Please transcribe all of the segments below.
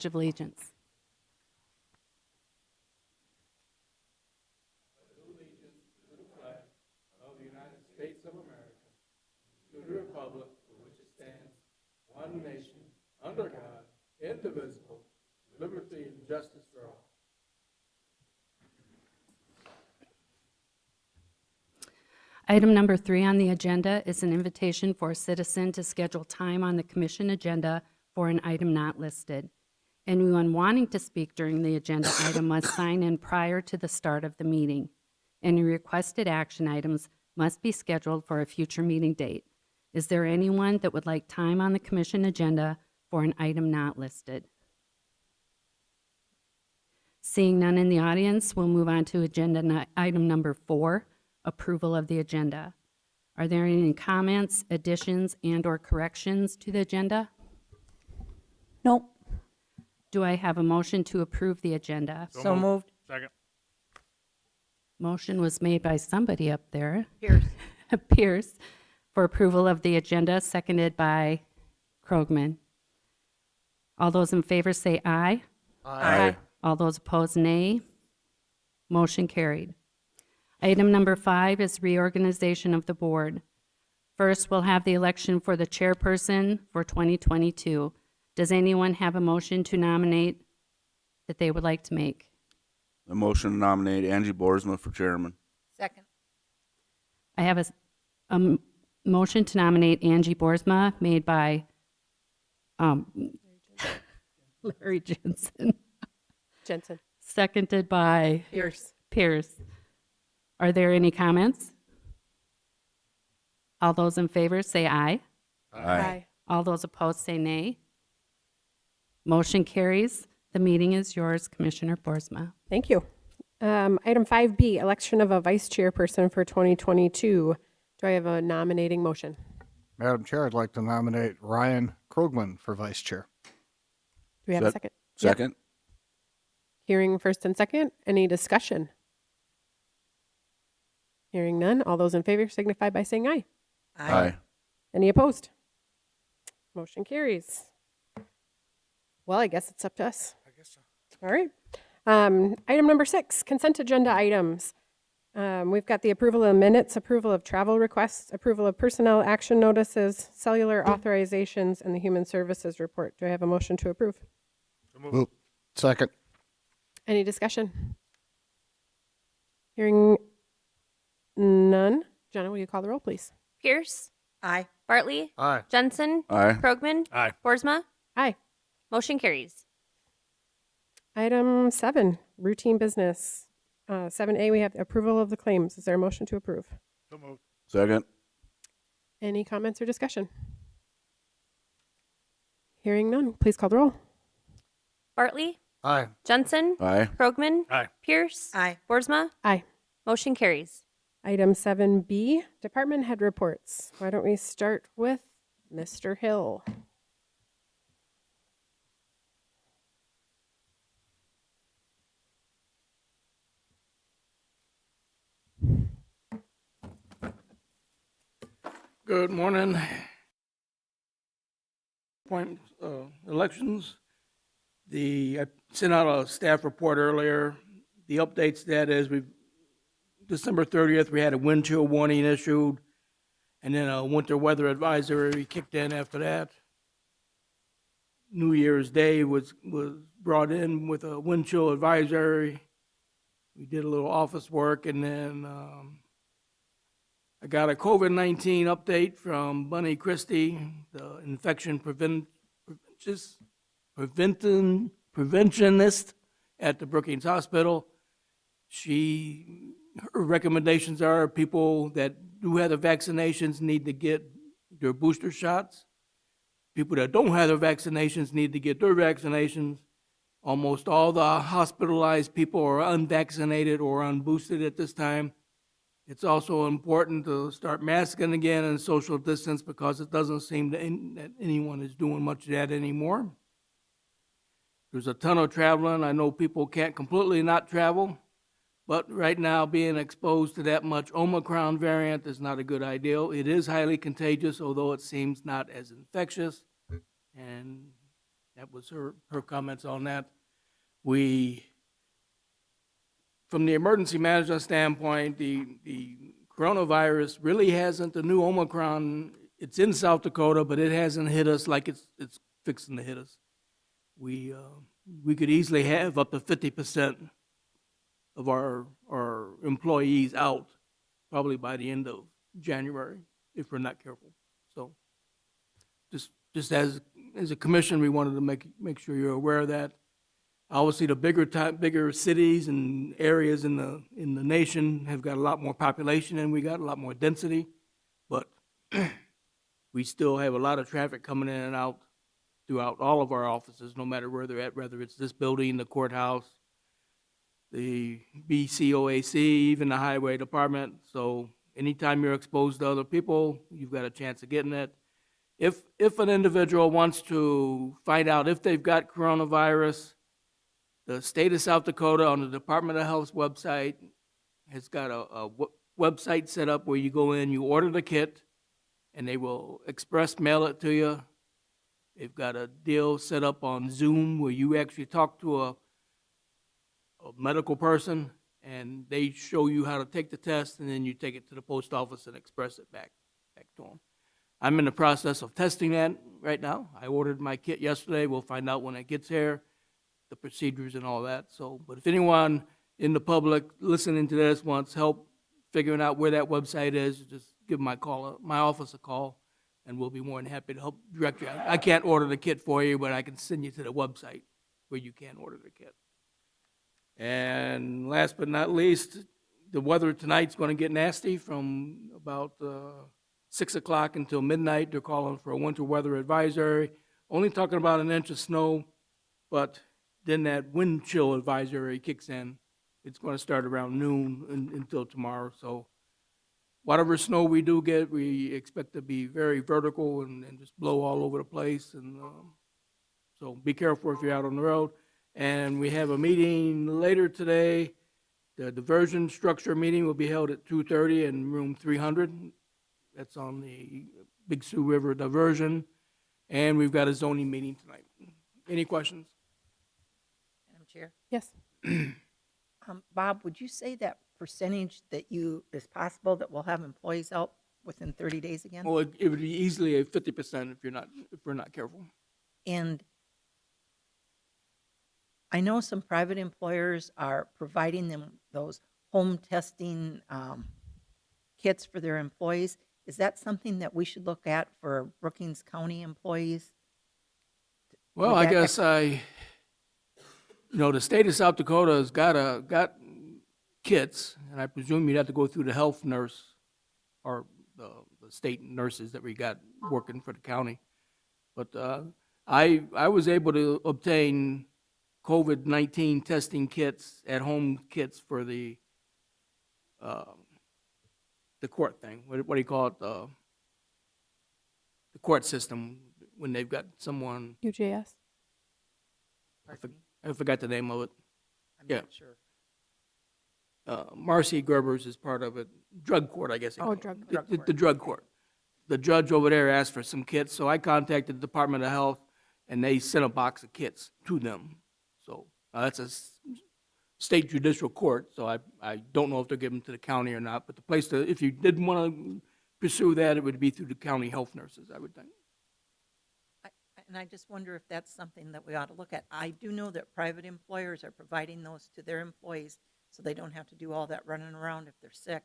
of Allegiance. Of the United States of America, to the republic for which it stands, one nation, under God, indivisible, with liberty and justice for all. Item number 3 on the agenda is an invitation for a citizen to schedule time on the commission agenda for an item not listed. Anyone wanting to speak during the agenda item must sign in prior to the start of the meeting. Any requested action items must be scheduled for a future meeting date. Is there anyone that would like time on the commission agenda for an item not listed? Seeing none in the audience, we'll move on to item number 4, approval of the agenda. Are there any comments, additions, and/or corrections to the agenda? Nope. Do I have a motion to approve the agenda? So moved. Second. Motion was made by somebody up there. Pierce. Pierce, for approval of the agenda, seconded by Krogman. All those in favor say aye. Aye. All those opposed, nay. Motion carried. Item number 5 is reorganization of the board. First, we'll have the election for the chairperson for 2022. Does anyone have a motion to nominate that they would like to make? A motion to nominate Angie Boersma for chairman. Second. I have a motion to nominate Angie Boersma made by Larry Jensen, seconded by Pierce. Pierce. Are there any comments? All those in favor say aye. All those opposed say nay. Motion carries. The meeting is yours, Commissioner Boersma. Thank you. Item 5B, election of a vice chairperson for 2022. Do I have a nominating motion? Madam Chair, I'd like to nominate Ryan Krogman for vice chair. Do we have a second? Second? Hearing first and second. Any discussion? Hearing none. All those in favor signify by saying aye. Aye. Any opposed? Motion carries. Well, I guess it's up to us. I guess so. All right. Item number 6, consent agenda items. We've got the approval of minutes, approval of travel requests, approval of personnel action notices, cellular authorizations, and the human services report. Do I have a motion to approve? Move. Second. Any discussion? Hearing none. Jenna, will you call the roll, please? Pierce, Aye. Bartley, Aye. Jensen, Aye. Krogman, Aye. Boersma. Aye. Motion carries. Item 7, routine business. 7A, we have approval of the claims. Is there a motion to approve? So moved. Second? Any comments or discussion? Hearing none. Please call the roll. Bartley, Aye. Jensen, Aye. Krogman, Aye. Pierce, Aye. Boersma. Aye. Motion carries. Item 7B, department head reports. Why don't we start with Mr. Hill? Good morning. Elections. I sent out a staff report earlier. The updates to that is December 30th, we had a wind chill warning issued, and then a winter weather advisory kicked in after that. New Year's Day was brought in with a wind chill advisory. We did a little office work, and then I got a COVID-19 update from Bunny Christie, the infection preventionist at the Brookings Hospital. Her recommendations are people that do have the vaccinations need to get their booster shots. People that don't have their vaccinations need to get their vaccinations. Almost all the hospitalized people are unvaccinated or unboosted at this time. It's also important to start masking again and social distance because it doesn't seem that anyone is doing much of that anymore. There's a ton of traveling. I know people can't completely not travel, but right now being exposed to that much Omicron variant is not a good idea. It is highly contagious, although it seems not as infectious. And That was her comments on that. We, from the emergency management standpoint, the coronavirus really hasn't, the new Omicron, it's in South Dakota, but it hasn't hit us like it's fixing to hit us. We could easily have up to 50% of our employees out probably by the end of January if we're not careful. So just as a commission, we wanted to make sure you're aware of that. Obviously, the bigger cities and areas in the nation have got a lot more population and we got a lot more density, but we still have a lot of traffic coming in and out throughout all of our offices, no matter where they're at, whether it's this building, the courthouse, the BCOAC, even the highway department. So anytime you're exposed to other people, you've got a chance of getting it. If an individual wants to find out if they've got coronavirus, the state of South Dakota on the Department of Health's website has got a website set up where you go in, you order the kit, and they will express mail it to you. They've got a deal set up on Zoom where you actually talk to a medical person, and they show you how to take the test, and then you take it to the post office and express it back to them. I'm in the process of testing that right now. I ordered my kit yesterday. We'll find out when it gets here, the procedures and all that. So, but if anyone in the public listening to this wants help figuring out where that website is, just give my office a call, and we'll be more than happy to help direct you. I can't order the kit for you, but I can send you to the website where you can order the kit. And last but not least, the weather tonight's going to get nasty from about 6 o'clock until midnight. They're calling for a winter weather advisory, only talking about an inch of snow, but then that wind chill advisory kicks in. It's going to start around noon until tomorrow. So whatever snow we do get, we expect to be very vertical and just blow all over the place. And so be careful if you're out on the road. And we have a meeting later today. The diversion structure meeting will be held at 2:30 in room 300. That's on the Big Sioux River diversion. And we've got a zoning meeting tonight. Any questions? Madam Chair. Yes. Bob, would you say that percentage that is possible that we'll have employees out within 30 days again? Well, it would be easily a 50% if we're not careful. And I know some private employers are providing them those home testing kits for their employees. Is that something that we should look at for Brookings County employees? Well, Would I that- guess the state of South Dakota has got kits, and I presume you'd have to go through the health nurse or the state nurses that we got working for the county. But I was able to obtain COVID-19 testing kits, at-home kits for the court thing. What do you call it? The court system when they've got someone. UJS. I forgot the name of it. I'm Yeah. not sure. Marcy Gerber's is part of it. Drug court, I guess. they Oh, call it. drug The drug court. The judge over there asked for some kits, so I contacted the Department of Health, and they sent a box of kits to them. So that's a state judicial court, so I don't know if they're giving them to the county or not, but the place to, if you didn't want to pursue that, it would be through the county health nurses, I would think. And I just wonder if that's something that we ought to look at. I do know that private employers are providing those to their employees so they don't have to do all that running around if they're sick.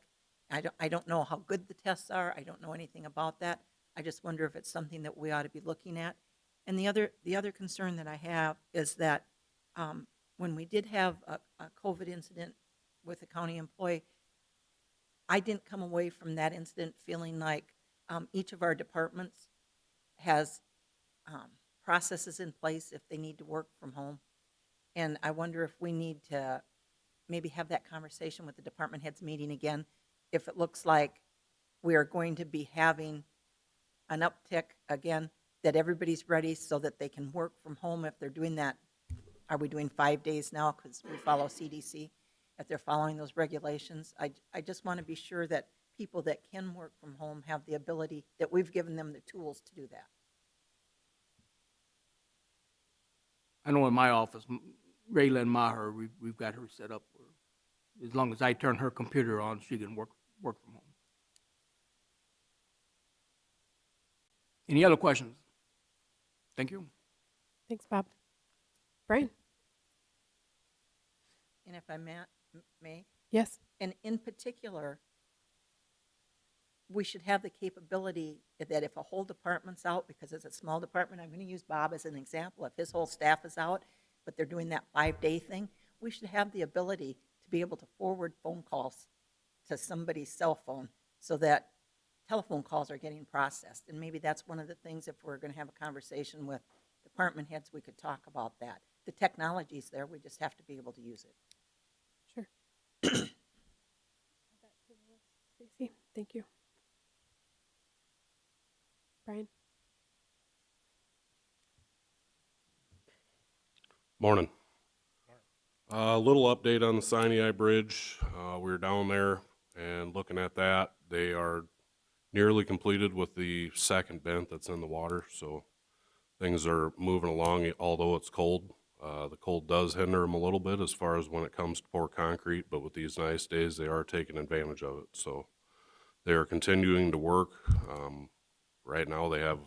I don't know how good the tests are. I don't know anything about that. I just wonder if it's something that we ought to be looking at. And the other concern that I have is that when we did have a COVID incident with a county employee, I didn't come away from that incident feeling like each of our departments has processes in place if they need to work from home. And I wonder if we need to maybe have that conversation with the department heads meeting again, if it looks like we are going to be having an uptick again, that everybody's ready so that they can work from home if they're doing that. Are we doing 5 days now because we follow CDC? If they're following those regulations, I just want to be sure that people that can work from home have the ability, that we've given them the tools to do that. I know in my office, Raylan Maher, we've got her set up where as long as I turn her computer on, she can work from home. Any other questions? Thank you. Thanks, Bob. Brian? And if I may, Yes. and in particular, we should have the capability that if a whole department's out, because it's a small department, I'm going to use Bob as an example, if his whole staff is out, but they're doing that 5-day thing, we should have the ability to be able to forward phone calls to somebody's cell phone so that telephone calls are getting processed. And maybe that's one of the things, if we're going to have a conversation with department heads, we could talk about that. The technology's there, we just have to be able to use it. Sure. Stacy, thank you. Brian? Morning. A little update on the Sinai Bridge. We were down there and looking at that. They are nearly completed with the second bent that's in the water, so things are moving along, although it's cold. The cold does hinder them a little bit as far as when it comes to pour concrete, but with these nice days, they are taking advantage of it. So they are continuing to work. Right now, they have,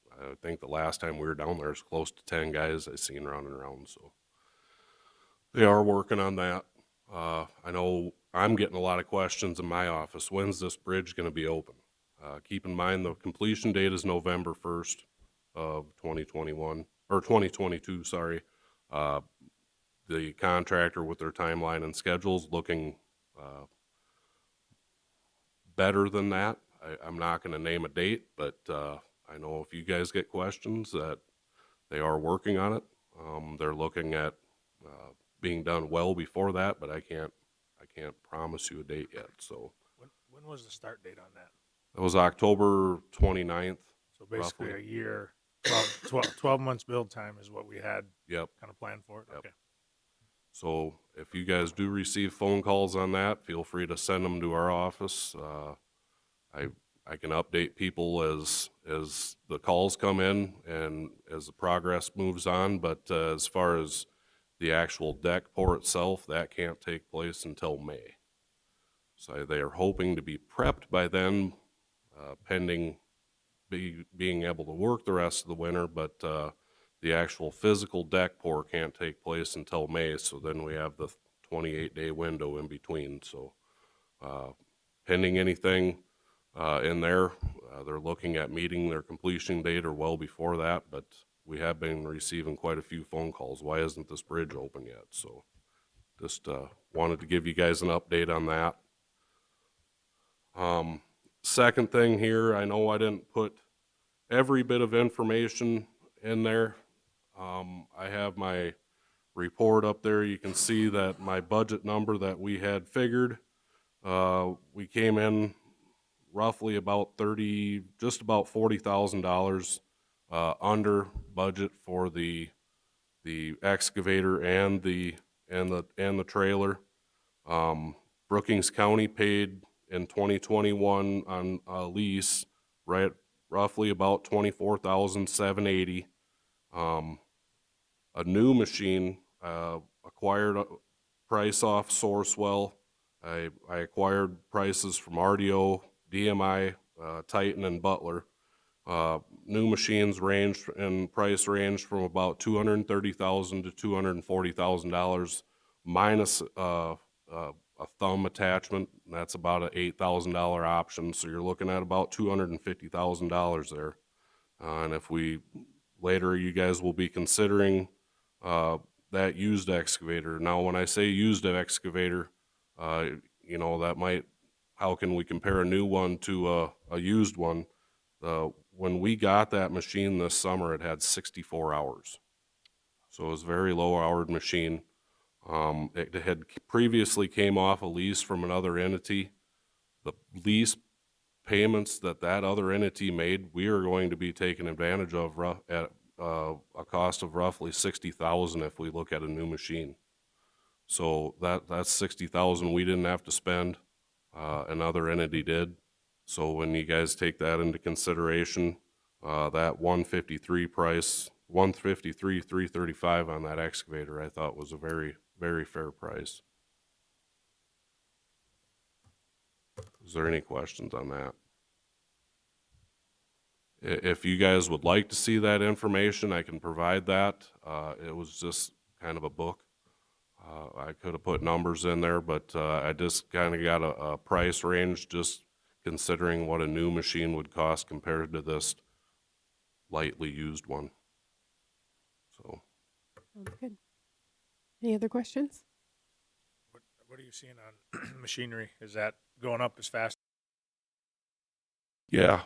I think the last time we were down there, it's close to 10 guys I seen running around. So they are working on that. I know I'm getting a lot of questions in my office. When's this bridge going to be open? Keep in mind the completion date is November 1st of 2021, or 2022, sorry. The contractor with their timeline and schedules looking better than that. I'm not going to name a date, but I know if you guys get questions that they are working on it. They're looking at being done well before that, but I can't promise you a date yet. So When was the start date on that? it was October 29th. So basically roughly. a year, 12 months build time is what we had Yep. kind of planned for it? Yep. Okay. So if you guys do receive phone calls on that, feel free to send them to our office. I can update people as the calls come in and as the progress moves on, but as far as the actual deck pour itself, that can't take place until May. So they are hoping to be prepped by then, pending being able to work the rest of the winter, but the actual physical deck pour can't take place until May, so then we have the 28-day window in between. So pending anything in there, they're looking at meeting their completion date or well before that, but we have been receiving quite a few phone calls. Why isn't this bridge open yet? So just wanted to give you guys an update on that. Second thing here, I know I didn't put every bit of information in there. I have my report up there. You can see that my budget number that we had figured, we came in roughly about just about $40,000 under budget for the excavator and the trailer. Brookings County paid in 2021 on a lease, right, roughly about $24,780. A new machine, acquired a price off Sourcewell. I acquired prices from RDO, DMI, Titan, and Butler. New machines price ranged from about $230,000 to $240,000 minus a thumb attachment. That's about an $8,000 option. So you're looking at about $250,000 there. And if later you guys will be considering that used excavator. Now, when I say used excavator, that might, how can we compare a new one to a used one? When we got that machine this summer, it had 64 hours. So it was a very low-houred machine. It had previously came off a lease from another entity. The lease payments that other entity made, we are going to be taking advantage of at a cost of roughly $60,000 if we look at a new machine. So that's $60,000 we didn't have to spend. Another entity did. So when you guys take that into consideration, that 153 price 153, 335 on that excavator, I thought was a very, very fair price. Is there any questions on that? If you guys would like to see that information, I can provide that. It was just kind of a book. I could have put numbers in there, but I just kind of got a price range, just considering what a new machine would cost compared to this lightly used one. So, Sounds good. Any other questions? What are you seeing on machinery? Is that going up as fast? yeah,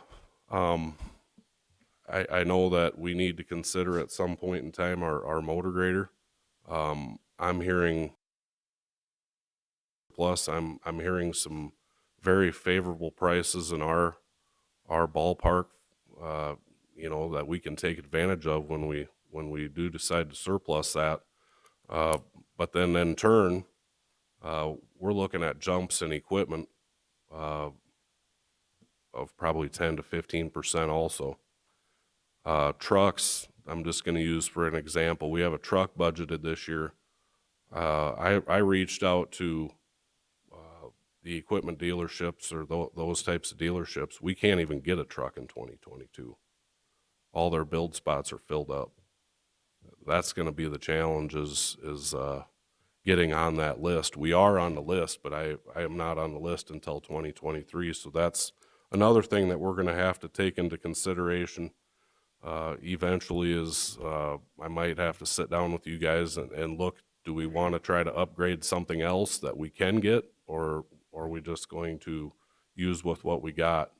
I know that we need to consider at some point in time our motor grader. I'm hearing, plus I'm hearing some very favorable prices in our ballpark, you know, that we can take advantage of when we do decide to surplus that. But then in turn, we're looking at jumps in equipment of probably 10 to 15% also. Trucks, I'm just going to use for an example. We have a truck budgeted this year. I reached out to the equipment dealerships or those types of dealerships. We can't even get a truck in 2022. All their build spots are filled up. That's going to be the challenge is getting on that list. We are on the list, but I am not on the list until 2023. So that's another thing that we're going to have to take into consideration eventually is I might have to sit down with you guys and look, do we want to try to upgrade something else that we can get, or are we just going to use with what we got?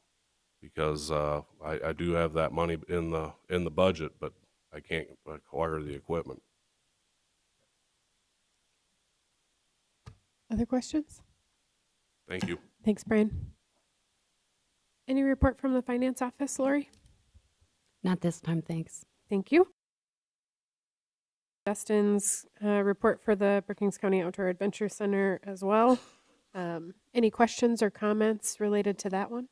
Because I do have that money in the budget, but I can't acquire the equipment. Other questions? Thank you. Thanks, Brian. Any report from the finance office, Lori? Not this time, thanks. Thank you. Justin's report for the Brookings County Outdoor Adventure Center as well. Any questions or comments related to that one?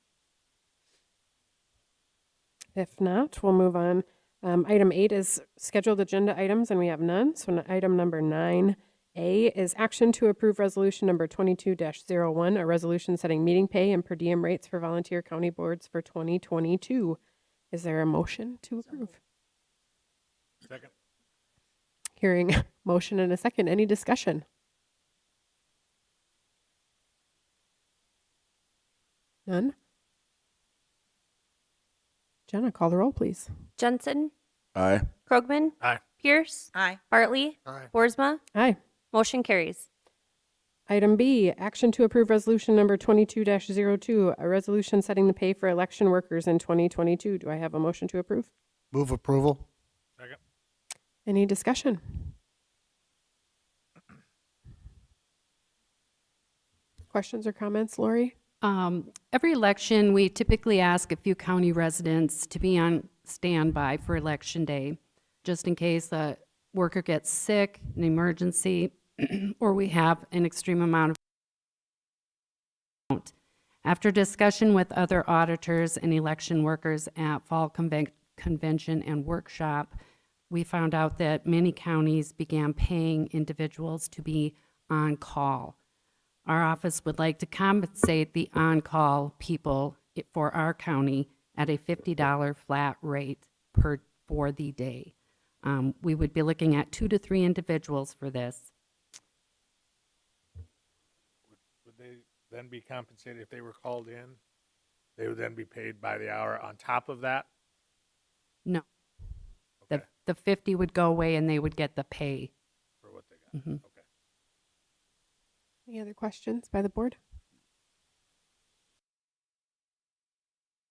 If not, we'll move on. Item 8 is scheduled agenda items, and we have none. So item number 9A is action to approve resolution number 22-01, a resolution setting meeting pay and per diem rates for volunteer county boards for 2022. Is there a motion to approve? Second. Hearing motion and a second. Any discussion? None? Jenna, call the roll, please. Jensen, Aye. Krogman, Aye. Pierce, Aye. Bartley, Aye. Boersma. Aye. Motion carries. Item B, action to approve resolution number 22-02, a resolution setting the pay for election workers in 2022. Do I have a motion to approve? Move approval. Second. Any discussion? Questions or comments, Lori? Every election, we typically ask a few county residents to be on standby for election day, just in case a worker gets sick, an emergency, or we have an extreme amount of. After discussion with other auditors and election workers at fall convention and workshop, we found out that many counties began paying individuals to be on call. Our office would like to compensate the on-call people for our county at a $50 flat rate for the day. We would be looking at 2 to 3 individuals for this. Would they then be compensated if they were called in? They would then be paid by the hour on top of that? No, Okay. the 50 would go away and they would get the pay. For what they got? Mhm. Okay. Any other questions by the board?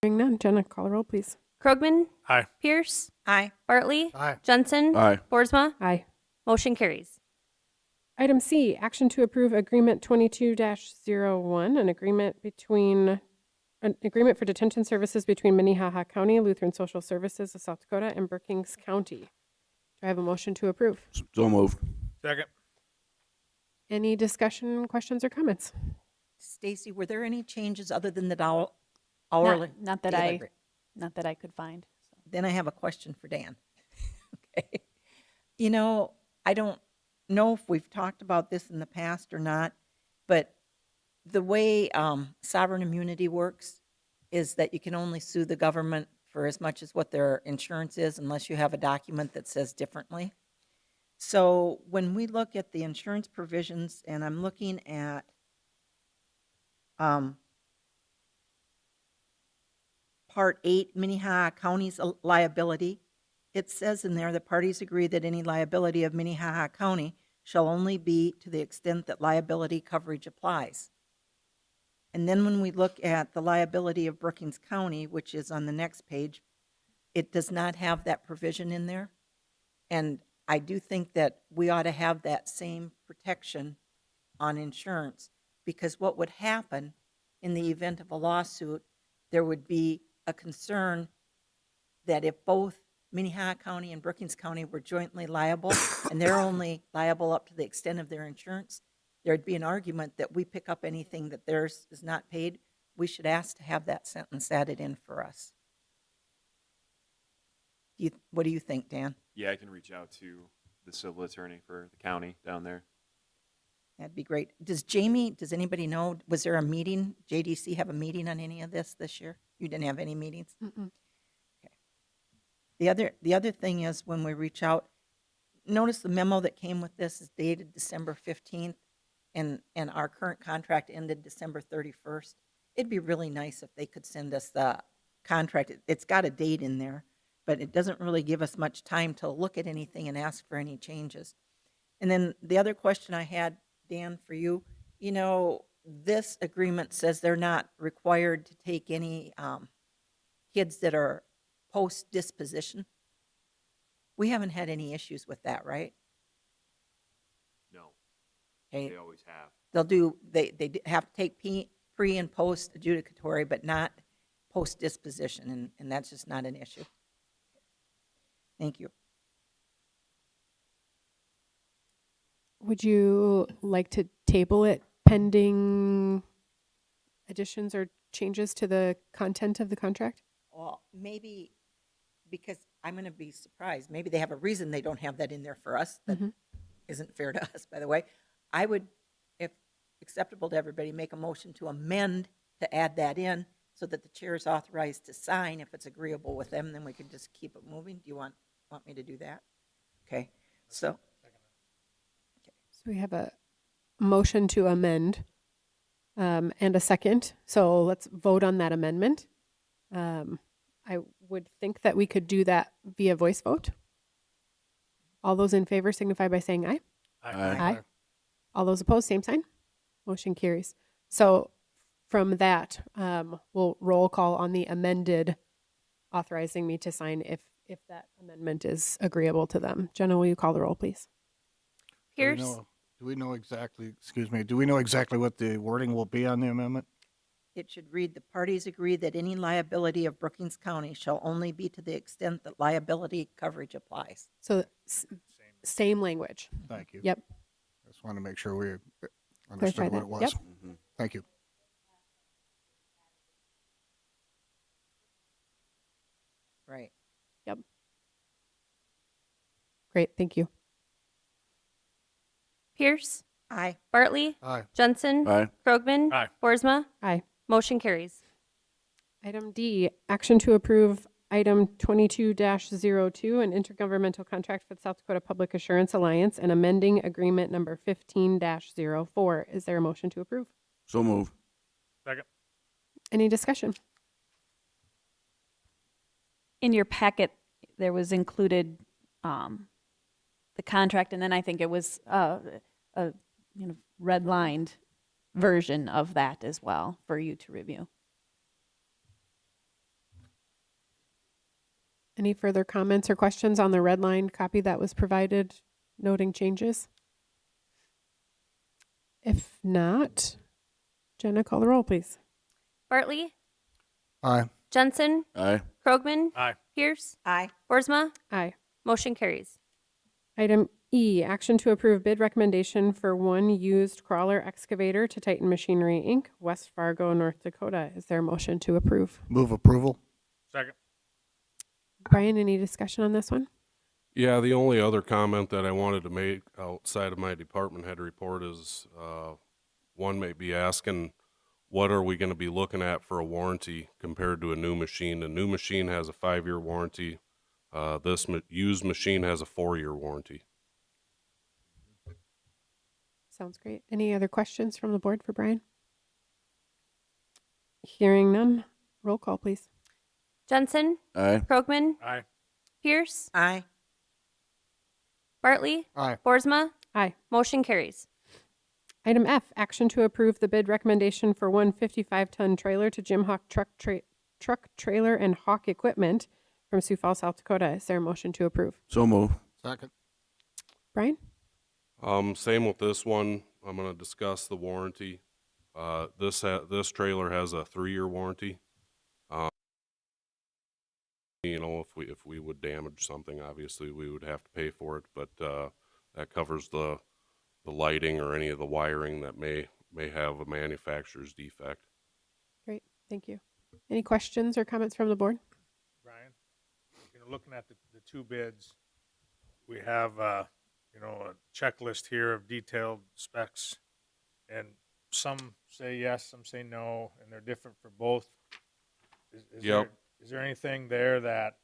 Hearing none. Jenna, call the roll, please. Krogman, Aye. Pierce, Aye. Bartley, Aye. Jensen, Aye. Boersma. Aye. Motion carries. Item C, action to approve agreement 22-01, an agreement for detention services between Minnehaha County, Lutheran Social Services of South Dakota, and Brookings County. Do I have a motion to approve? So moved. Second. Any discussion, questions, or comments? Stacy, were there any changes other than the hourly? Not that daily I, rate? not that I could find. So. Then I have a question for Dan. Okay. You know, I don't know if we've talked about this in the past or not, but the way sovereign immunity works is that you can only sue the government for as much as what their insurance is unless you have a document that says differently. So when we look at the insurance provisions, and I'm looking at Part 8, Minnehaha County's liability, it says in there, the parties agree that any liability of Minnehaha County shall only be to the extent that liability coverage applies. And then when we look at the liability of Brookings County, which is on the next page, it does not have that provision in there. And I do think that we ought to have that same protection on insurance, because what would happen in the event of a lawsuit, there would be a concern that if both Minnehaha County and Brookings County were jointly liable, and they're only liable up to the extent of their insurance, there'd be an argument that we pick up anything that theirs is not paid. We should ask to have that sentence added in for us. What do you think, Dan? Yeah, I can reach out to the civil attorney for the county down there. That'd be great. Does anybody know, was there a meeting, JDC have a meeting on any of this year? You didn't have any meetings? Mm-mm. The other thing is, when we reach out, notice the memo that came with this is dated December 15th, and our current contract ended December 31st. It'd be really nice if they could send us the contract. It's got a date in there, but it doesn't really give us much time to look at anything and ask for any changes. And then the other question I had, Dan, for you, you know, this agreement says they're not required to take any kids that are post-disposition. We haven't had any issues with that, right? No, Okay, they always have. they have to take pre and post adjudicatory, but not post-disposition, and that's just not an issue. Thank you. Would you like to table it pending additions or changes to the content of the contract? Well, maybe, because I'm going to be surprised, maybe they have a reason they don't have that in there for us. That isn't fair to us, by the way. I would, if acceptable to everybody, make a motion to amend to add that in so that the chair is authorized to sign. If it's agreeable with them, then we can just keep it moving. Do you want me to do that? Okay, so. So we have a motion to amend and a second. So let's vote on that amendment. I would think that we could do that via voice vote. All those in favor signify by saying aye. Aye. All those opposed, same sign. Motion carries. So from that, we'll roll call on the amended, authorizing me to sign if that amendment is agreeable to them. Jenna, will you call the roll, please? Pierce, Do we know exactly, do we know exactly what the wording will be on the amendment? It should read, the parties agree that any liability of Brookings County shall only be to the extent that liability coverage applies. So same language. Thank you. Yep. Just want to make sure we understood what it was. Yep. Thank you. Right. Great. Thank you. Pierce, Aye. Bartley, Aye. Jensen, Aye. Krogman, Aye. Boersma. Aye. Motion carries. Item D, action to approve item 22-02, an intergovernmental contract for the South Dakota Public Assurance Alliance and amending agreement number 15-04. Is there a motion to approve? So move. Second. Any discussion? In your packet, there was included the contract, and then I think it was a redlined version of that as well for you to review. Any further comments or questions on the red line copy that was provided noting changes? If not, Jenna, call the roll, please. Bartley, Aye. Jensen, Aye. Krogman, Aye. Pierce, Aye. Boersma. Aye. Motion carries. Item E, action to approve bid recommendation for one used crawler excavator to Titan Machinery, Inc., West Fargo, North Dakota. Is there a motion to approve? Move approval. Second. Brian, any discussion on this one? Yeah, the only other comment that I wanted to make outside of my department head report is, one may be asking, what are we gonna be looking at for a warranty compared to a new machine? A new machine has a 5-year warranty. This used machine has a 4-year warranty. Sounds great. Any other questions from the board for Brian? Hearing none, roll call, please. Jensen, Aye. Krogman, Aye. Pierce, Aye. Bartley, Aye. Boersma. Aye. Motion carries. Item F, action to approve the bid recommendation for one 55-ton trailer to Jim Hawk Truck Trailer and Hawk Equipment from Sioux Falls, South Dakota. Is there a motion to approve? So move. Second. Brian? Same with this one. I'm gonna discuss the warranty. This trailer has a 3-year warranty. You know, if we would damage something, obviously we would have to pay for it, but that covers the lighting or any of the wiring that may have a manufacturer's defect. Great, thank you. Any questions or comments from the board? Brian, looking at the two bids, we have, a checklist here of detailed specs, and some say yes, some say no, and they're different for both. Yep. Is there anything there that,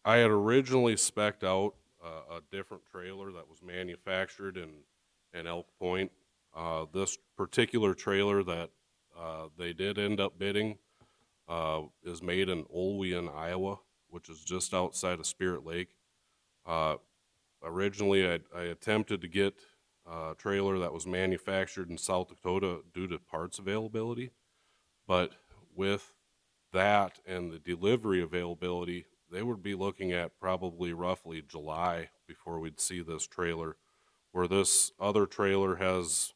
I had originally spec'd out a different trailer that was manufactured in Elk Point. This particular trailer that they did end up bidding is made in Olean, Iowa, which is just outside of Spirit Lake. Originally, I attempted to get a trailer that was manufactured in South Dakota due to parts availability, but with that and the delivery availability, they would be looking at probably roughly July before we'd see this trailer, where this other trailer has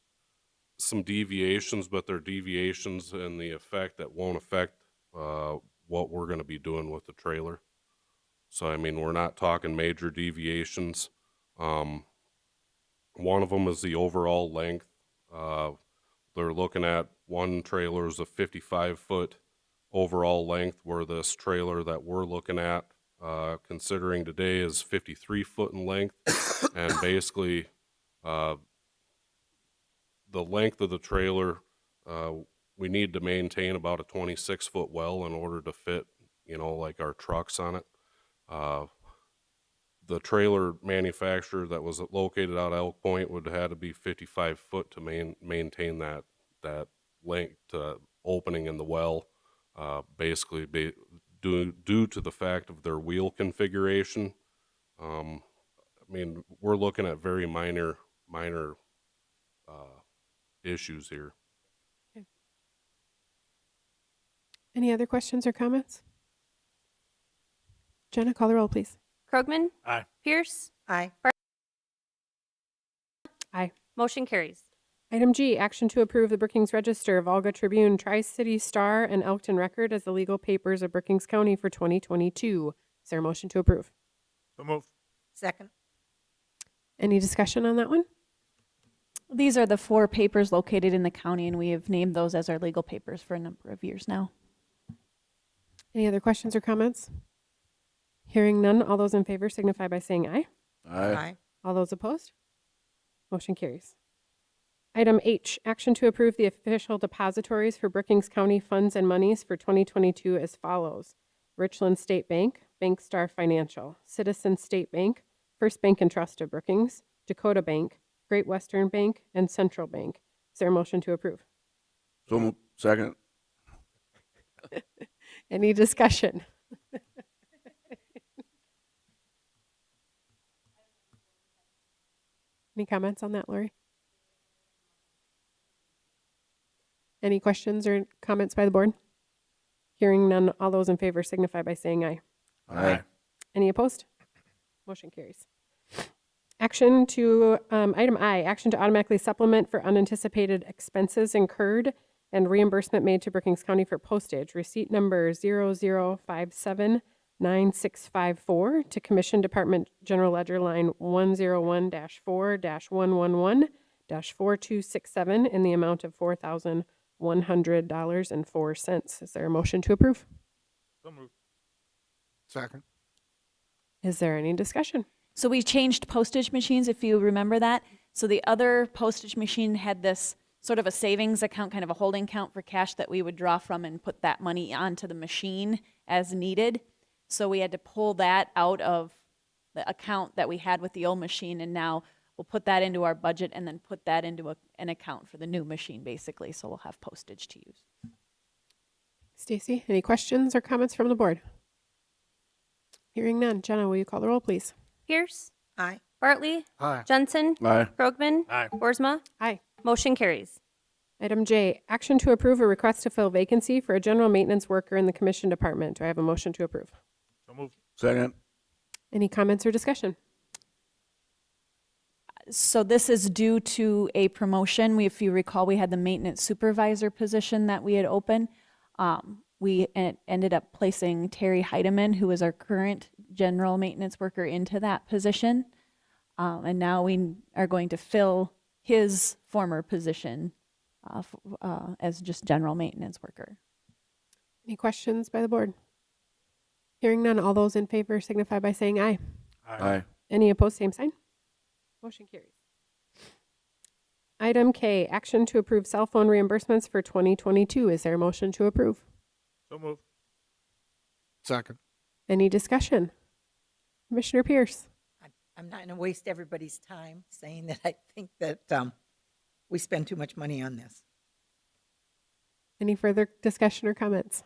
some deviations, but they're deviations in the effect that won't affect what we're going to be doing with the trailer. So, I mean, we're not talking major deviations. One of them is the overall length. They're looking at one trailer is a 55-foot overall length, where this trailer that we're looking at, considering today, is 53 foot in length. And basically, the length of the trailer, we need to maintain about a 26-foot well in order to fit, like our trucks on it. The trailer manufacturer that was located out of Elk Point would have had to be 55 foot to maintain that length opening in the well. Basically due to the fact of their wheel configuration. I mean, we're looking at very minor issues here. Any other questions or comments? Jenna, call the roll, please. Krogman, Aye. Pierce, Aye. Aye. motion carries. Item G, action to approve the Brookings Register, Volga Tribune, Tri-City Star, and Elkton Record as the legal papers of Brookings County for 2022. Is there a motion to approve? so move. Second. Any discussion on that one? These are the 4 papers located in the county, and we have named those as our legal papers for a number of years now. Any other questions or comments? Hearing none, all those in favor signify by saying aye. Aye. All those opposed? Motion carries. Item H, action to approve the official depositories for Brookings County funds and monies for 2022 as follows. Richland State Bank, Bank Star Financial, Citizen State Bank, First Bank and Trust of Brookings, Dakota Bank, Great Western Bank, and Central Bank. Is there a motion to approve? So move. Second. Any discussion? Any comments on that, Lori? Any questions or comments by the board? Hearing none, all those in favor signify by saying aye. Aye. Any opposed? Motion carries. Action to, item I, action to automatically supplement for unanticipated expenses incurred and reimbursement made to Brookings County for postage. Receipt number 00579654 to Commission Department General Ledger line 101-4-111-4267 in the amount of $4,100.04. Is there a motion to approve? So move. Second. Is there any discussion? So we changed postage machines, if you remember that. So the other postage machine had this sort of a savings account, kind of a holding account for cash that we would draw from and put that money onto the machine as needed. So we had to pull that out of the account that we had with the old machine, and now we'll put that into our budget and then put that into an account for the new machine, basically, so we'll have postage to use. Stacy, any questions or comments from the board? Hearing none. Jenna, will you call the roll, please? Pierce, Aye. Bartley, Aye. Jensen, Aye. Krogman, Aye. Boersma. Aye. Motion carries. Item J, action to approve a request to fill vacancy for a general maintenance worker in the commission department. Do I have a motion to approve? So moved. Second. Any comments or discussion? So this is due to a promotion. If you recall, we had the maintenance supervisor position that we had open. We ended up placing Terry Heidemann, who is our current general maintenance worker, into that position. And now we are going to fill his former position as just general maintenance worker. Any questions by the board? Hearing none. All those in favor signify by saying aye. Aye. Any opposed, same sign. Motion carries. Item K, action to approve cell phone reimbursements for 2022. Is there a motion to approve? So moved. Second. Any discussion? Commissioner Pierce? I'm not going to waste everybody's time saying that I think that we spend too much money on this. Any further discussion or comments?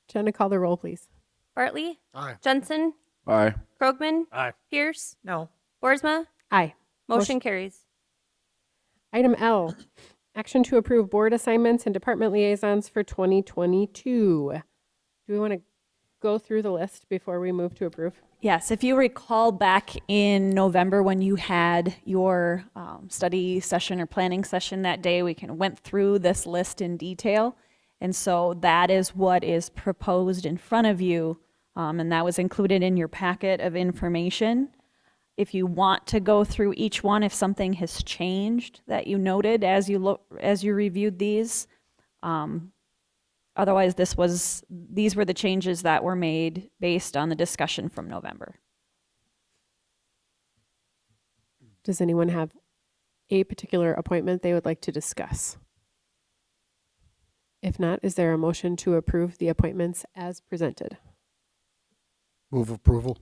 Jenna, call the roll, please. Bartley, Aye. Jensen, Aye. Krogman, Aye. Pierce, No. Boersma. Aye. Motion carries. Item L, action to approve board assignments and department liaisons for 2022. Do we want to go through the list before we move to approve? Yes, if you recall back in November when you had your study session or planning session that day, we kind of went through this list in detail. And so that is what is proposed in front of you, and that was included in your packet of information. If you want to go through each one, if something has changed that you noted as you reviewed these, otherwise these were the changes that were made based on the discussion from November. Does anyone have a particular appointment they would like to discuss? If not, is there a motion to approve the appointments as presented? Move approval.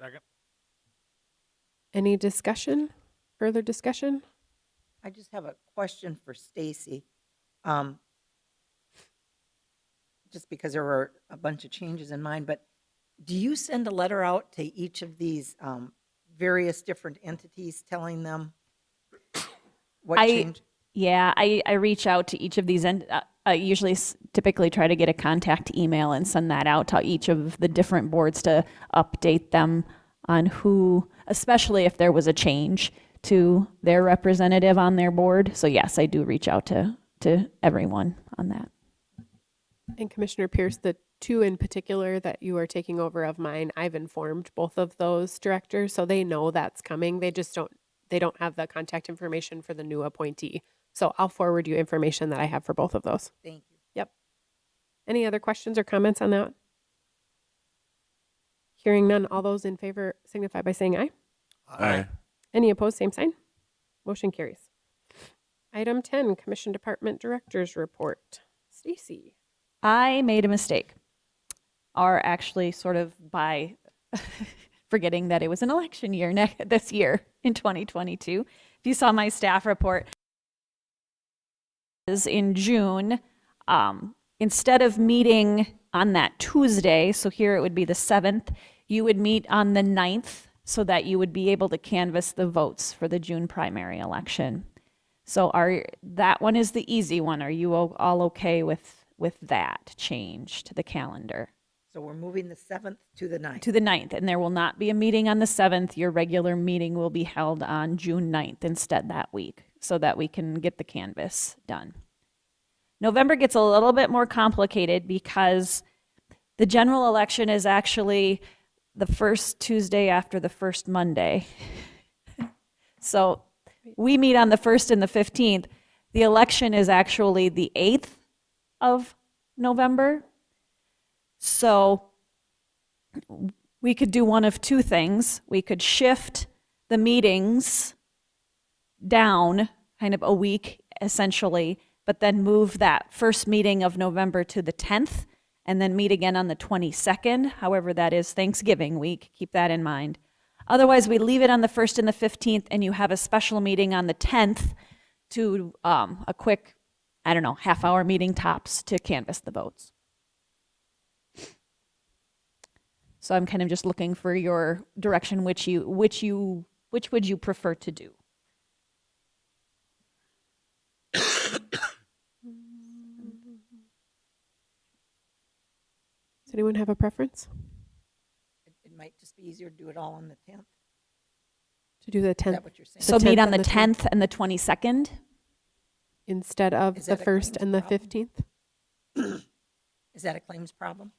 Second. Any discussion? Further discussion? I just have a question for Stacy. Just because there were a bunch of changes in mine, but do you send a letter out to each of these various different entities telling them what changed? Yeah, I reach out to each of these, and I usually typically try to get a contact email and send that out to each of the different boards to update them on who, especially if there was a change to their representative on their board. So yes, I do reach out to everyone on that. And Commissioner Pierce, the two in particular that you are taking over of mine, I've informed both of those directors, so they know that's coming. They don't have the contact information for the new appointee. So I'll forward you information that I have for both of those. Thank you. Yep. Any other questions or comments on that? Hearing none, all those in favor signify by saying aye. Aye. Any opposed, same sign. Motion carries. Item 10, Commission Department Directors Report. Stacy. I made a mistake, or actually sort of by forgetting that it was an election year this year in 2022. If you saw my staff report, in June, instead of meeting on that Tuesday, so here it would be the 7th, you would meet on the 9th so that you would be able to canvass the votes for the June primary election. So that one is the easy one. Are you all okay with that change to the calendar? So we're moving the 7th to the 9th. To the 9th, and there will not be a meeting on the 7th. Your regular meeting will be held on June 9th instead that week, so that we can get the canvass done. November gets a little bit more complicated because the general election is actually the first Tuesday after the first Monday. So we meet on the 1st and the 15th. The election is actually the 8th of November. So we could do one of two things. We could shift the meetings down kind of a week, essentially, but then move that first meeting of November to the 10th, and then meet again on the 22nd. However, that is Thanksgiving week. Keep that in mind. Otherwise, we leave it on the 1st and the 15th, and you have a special meeting on the 10th to a quick, I don't know, half-hour meeting tops to canvass the votes. So I'm kind of just looking for your direction, which would you prefer to do? Does anyone have a preference It might just be easier to do it all on the 10th. to do the Is 10th? that what you're saying? So meet 10th on and the the 10th and the 22nd? Instead of Is the that a 1st claims and the problem? 15th? Is that a claims problem?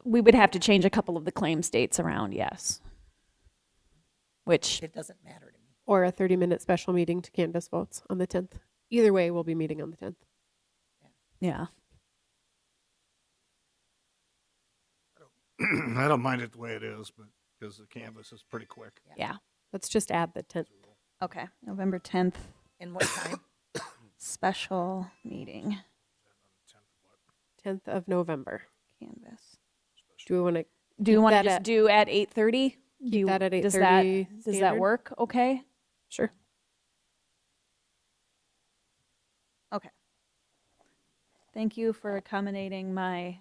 We would have to change a couple of the claims dates around, yes. Which, It doesn't matter to me. Or a 30-minute special meeting to canvass votes on the 10th? Either way, we'll be meeting on the 10th. yeah. I don't mind it the way it is, but because the canvas is pretty quick. Yeah. Let's just add the 10th. Okay. November 10th, And what time? special meeting, 10th of November. canvas. Do we want to Do you Keep want to that just at- do at 8:30? keep that at Does 8:30 does that standard? work okay? Sure. Okay. Thank you for accommodating my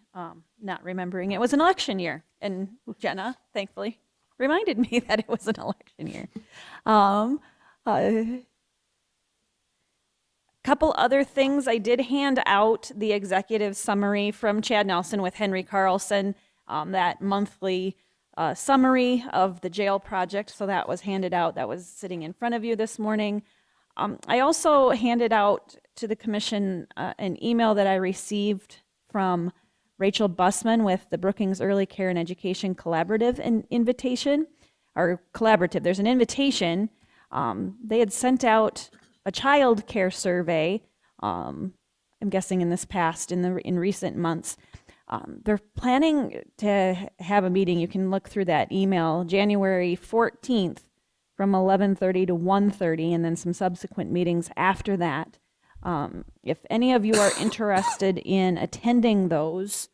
not remembering it was an election year. And Jenna, thankfully, reminded me that it was an election year. Couple other things. I did hand out the executive summary from Chad Nelson with Henry Carlson, that monthly summary of the jail project. So that was handed out. That was sitting in front of you this morning. I also handed out to the commission an email that I received from Rachel Bussman with the Brookings Early Care and Education Collaborative invitation, or collaborative. There's an invitation. They had sent out a child care survey, I'm guessing in recent months. They're planning to have a meeting. You can look through that email, January 14th from 11:30 to 1:30, and then some subsequent meetings after that. If any of you are interested in attending those,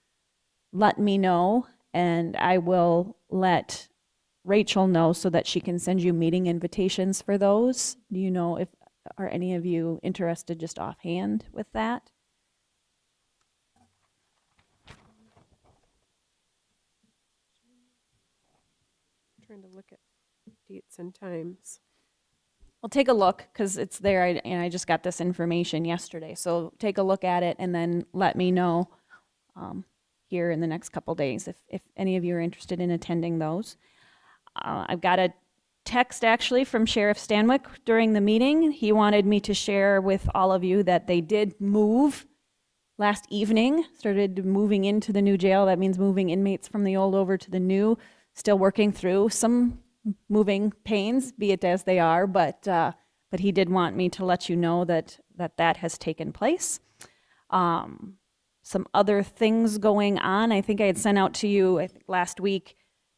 let me know, and I will let Rachel know so that she can send you meeting invitations for those. Do you know if are any of you interested just offhand with that? Trying to look at dates and times. Well, take a look because it's there, and I just got this information yesterday. So take a look at it and then let me know here in the next couple days if any of you are interested in attending those. I've got a text actually from Sheriff Stanwyck during the meeting. He wanted me to share with all of you that they did move last evening, started moving into the new jail. That means moving inmates from the old over to the new. Still working through some moving pains, be it as they are, but he did want me to let you know that has taken place. Some other things going on. I think I had sent out to you, I think last week,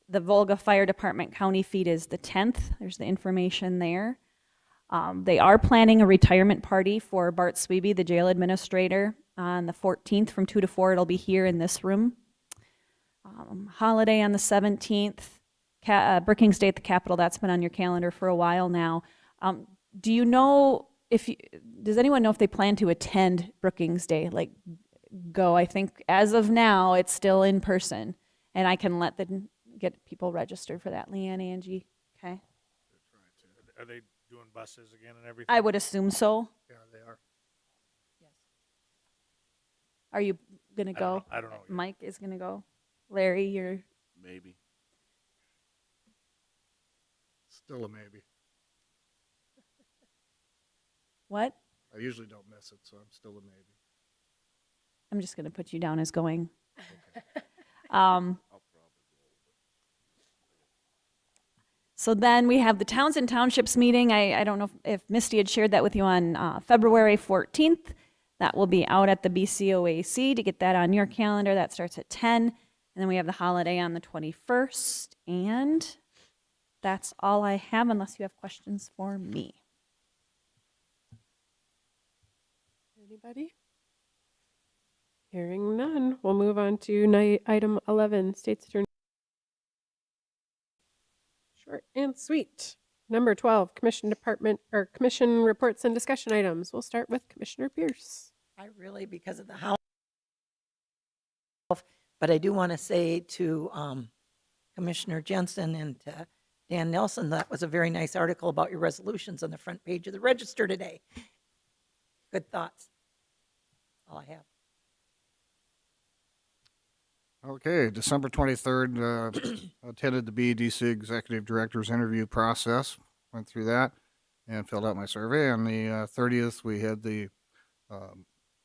the Volga Fire Department county feed is the 10th. There's the information there. They are planning a retirement party for Bart Sweeby, the jail administrator, on the 14th from 2 to 4. It'll be here in this room. Holiday on the 17th. Brookings Day at the Capitol, that's been on your calendar for a while now. Do you know does anyone know if they plan to attend Brookings Day? Like go, I think as of now, it's still in person, and I can get people registered for that. Leanne, Angie, okay? Are they doing buses again and everything? I would assume so. Yeah, they are. Are you gonna go? I don't know yet. Mike is gonna go. Larry, you're Maybe. Still a maybe. what? I usually don't miss it, so I'm still a maybe. I'm just gonna put you down as going. So then we have the Towns and Townships meeting. I don't know if Misty had shared that with you on February 14th. That will be out at the BCOAC to get that on your calendar. That starts at 10. And then we have the holiday on the 21st. And that's all I have unless you have questions for me. Anybody? Hearing none, we'll move on to item 11, State's Attorney. Short and sweet. Number 12, Commission reports and discussion items. We'll start with Commissioner Pierce. I really, because of the house, but I do want to say to Commissioner Jensen and to Dan Nelson, that was a very nice article about your resolutions on the front page of the Register today. Good thoughts. All I have. Okay, December 23rd, attended the BEDC Executive Director's interview process, went through that and filled out my survey. On the 30th, we had the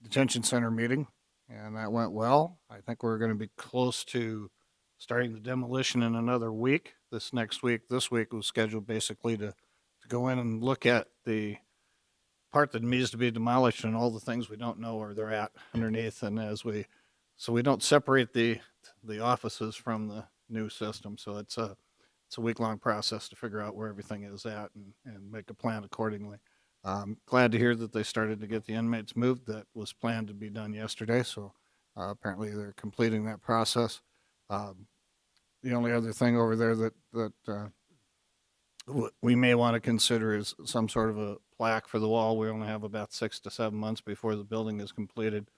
detention center meeting, and that went well. I think we're going to be close to starting the demolition in another week. This week was scheduled basically to go in and look at the part that needs to be demolished and all the things we don't know where they're at underneath. And so we don't separate the offices from the new system. So it's a week-long process to figure out where everything is at and make a plan accordingly. Glad to hear that they started to get the inmates moved. That was planned to be done yesterday. So apparently they're completing that process. The only other thing over there that we may want to consider is some sort of a plaque for the wall. We only have about 6 to 7 months before the building is completed.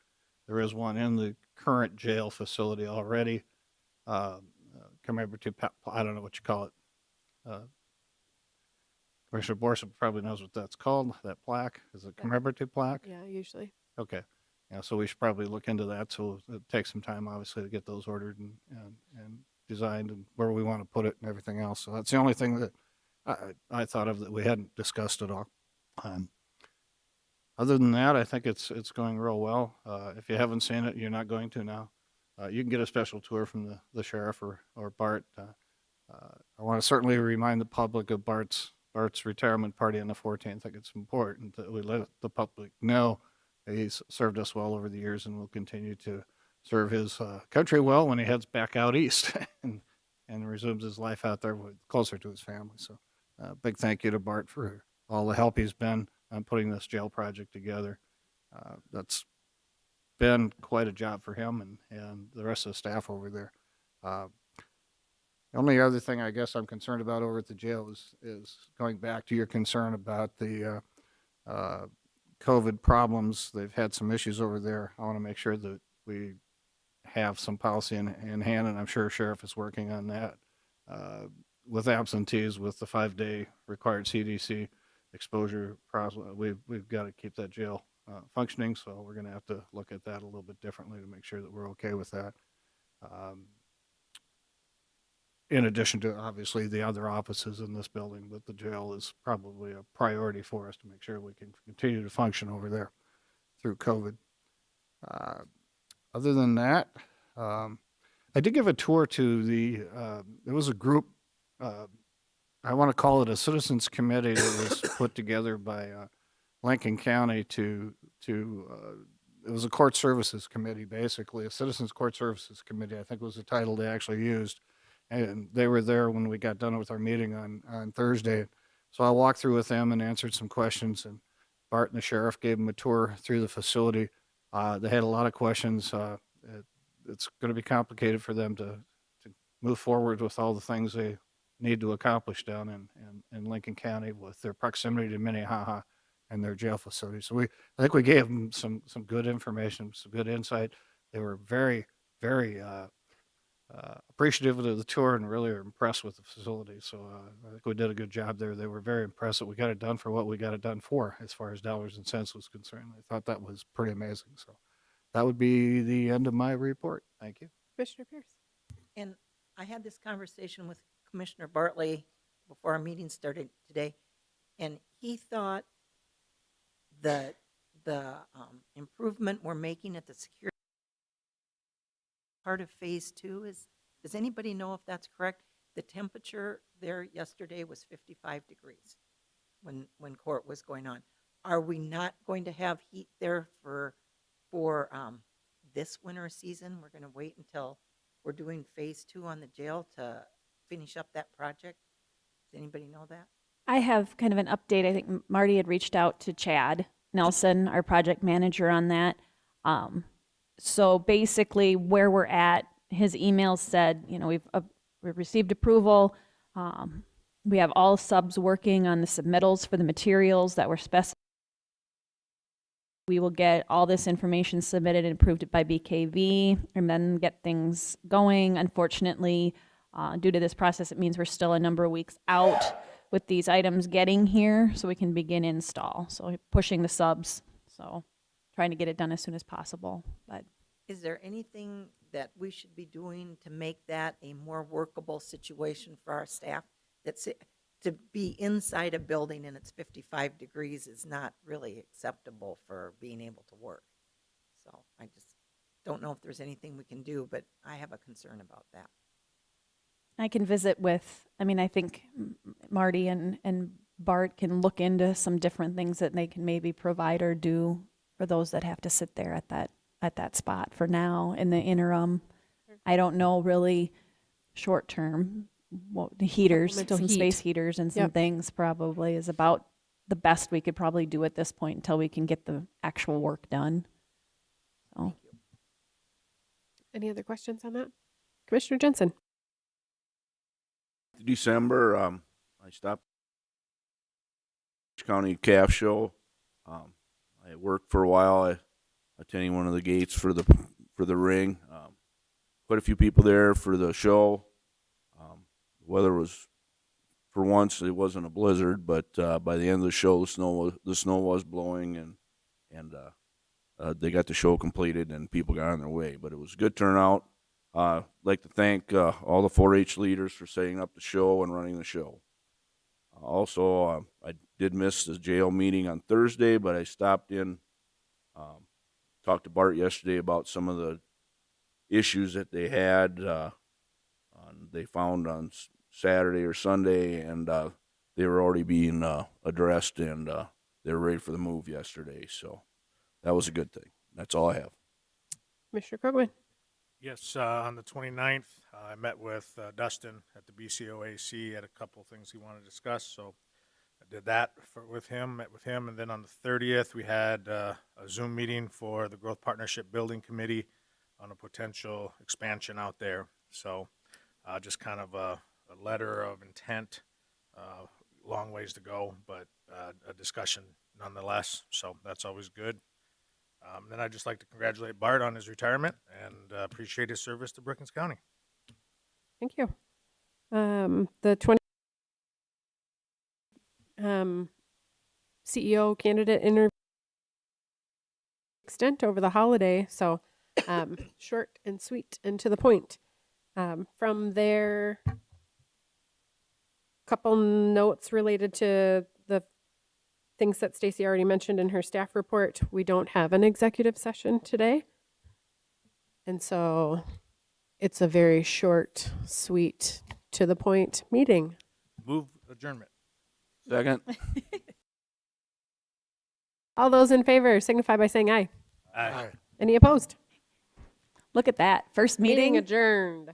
There is one in the current jail facility already. Commemorative, I don't know what you call it. Commissioner Borson probably knows what that's called. That plaque is a commemorative plaque. Yeah, usually. Okay. Yeah, so we should probably look into that. So it takes some time, obviously, to get those ordered and designed and where we want to put it and everything else. So that's the only thing that I thought of that we hadn't discussed at all. Other than that, I think it's going real well. If you haven't seen it, you're not going to now. You can get a special tour from the sheriff or Bart. I want to certainly remind the public of Bart's retirement party on the 14th. I think it's important that we let the public know that he's served us well over the years and will continue to serve his country well when he heads back out east and resumes his life out there closer to his family. So big thank you to Bart for all the help he's been on putting this jail project together. That's been quite a job for him and the rest of the staff over there. The only other thing I guess I'm concerned about over at the jail is going back to your concern about the COVID problems. They've had some issues over there. I want to make sure that we have some policy in hand, and I'm sure Sheriff is working on that. With absentees, with the 5-day required CDC exposure process, we've got to keep that jail functioning, so we're going to have to look at that a little bit differently to make sure that we're okay with that. In addition to obviously the other offices in this building, but the jail is probably a priority for us to make sure we can continue to function over there through COVID. Other than that, I did give a tour to there was a group, I want to call it a citizens committee that was put together by Lincoln County it was a court services committee, basically, a citizens court services committee, I think was the title they actually used. And they were there when we got done with our meeting on Thursday. So I walked through with them and answered some questions, and Bart and the sheriff gave them a tour through the facility. They had a lot of questions. It's going to be complicated for them to move forward with all the things they need to accomplish down in Lincoln County with their proximity to Minnehaha and their jail facility. So I think we gave them some good information, some good insight. They were very, very appreciative of the tour and really are impressed with the facility. So I think we did a good job there. They were very impressed that we got it done for what we got it done for as far as dollars and cents was concerned. I thought that was pretty amazing. So that would be the end of my report. Thank you. Commissioner Pierce. And I had this conversation with Commissioner Bartley before our meeting started today, and he thought that the improvement we're making at the security part of phase 2 is, does anybody know if that's correct? The temperature there yesterday was 55 degrees when court was going on. Are we not going to have heat there for this winter season? We're going to wait until we're doing phase 2 on the jail to finish up that project? Does anybody know that? I have kind of an update. I think Marty had reached out to Chad Nelson, our project manager, on that. So basically, where we're at, his email said, you know, we've received approval. We have all subs working on the submittals for the materials that were specified. We will get all this information submitted and approved by BKV and then get things going. Unfortunately, due to this process, it means we're still a number of weeks out with these items getting here so we can begin install. So pushing the subs, so trying to get it done as soon as possible. But Is there anything that we should be doing to make that a more workable situation for our staff? That's to be inside a building and it's 55 degrees is not really acceptable for being able to work. So I just don't know if there's anything we can do, but I have a concern about that. I can visit with, I mean, I think Marty and Bart can look into some different things that they can maybe provide or do for those that have to sit there at that spot for now in the interim. I don't know really short term. Well, the heaters, Supplemental some heat. space heaters and some Yep. things probably is about the best we could probably do at this point until we can get the actual work done. So. Any other questions on that? Commissioner Jensen? December, I stopped County Calf Show. I worked for a while, attending one of the gates for the ring. Quite a few people there for the show. The weather was, for once, it wasn't a blizzard, but by the end of the show, the snow was blowing, and they got the show completed, and people got on their way. But it was a good turnout. I'd like to thank all the 4-H leaders for setting up the show and running the show. Also, I did miss the jail meeting on Thursday, but I stopped in, talked to Bart yesterday about some of the issues that they had, they found on Saturday or Sunday, and they were already being addressed, and they were ready for the move yesterday. So that was a good thing. That's all I have. Commissioner Krogman? Yes, on the 29th, I met with Dustin at the BCOAC, had a couple things he wanted to discuss, so I did that with him, met with him, and then on the 30th, we had a Zoom meeting for the Growth Partnership Building Committee on a potential expansion out there. So just kind of a letter of intent, long ways to go, but a discussion nonetheless, so that's always good. Then I'd just like to congratulate Bart on his retirement and appreciate his service to Brookings County. Thank you. The 20 CEO candidate interview extent over the holiday, so short and sweet and to the point. From there, couple notes related to the things that Stacy already mentioned in her staff report. We don't have an executive session today. And so it's a very short, sweet, to the point meeting. Move adjournment. Second. All those in favor signify by saying aye. Aye. Any opposed? Look at that. First meeting. Adjourned.